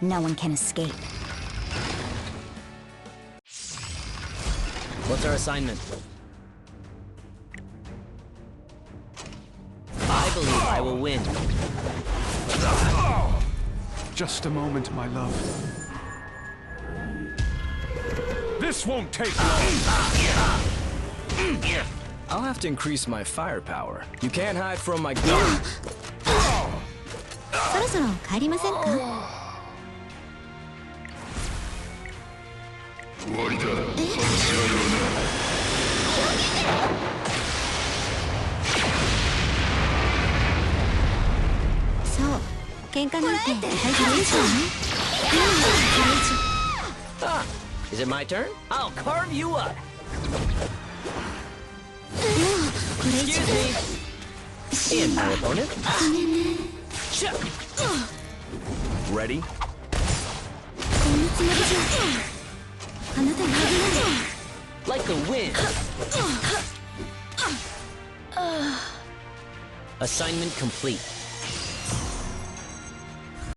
No one can escape. What's our assignment? I believe I will win. Just a moment, my love. This won't take long. I'll have to increase my firepower. You can't hide from my gun. そろそろ帰りませんか？終わりだ。そう、喧嘩なんて大変ですよね。Ah, is it my turn? I'll carve you up. これ以上 Excuse me. And my opponent. Ready? こんなつもりじゃあなたに危ない。 Like the wind. Assignment complete.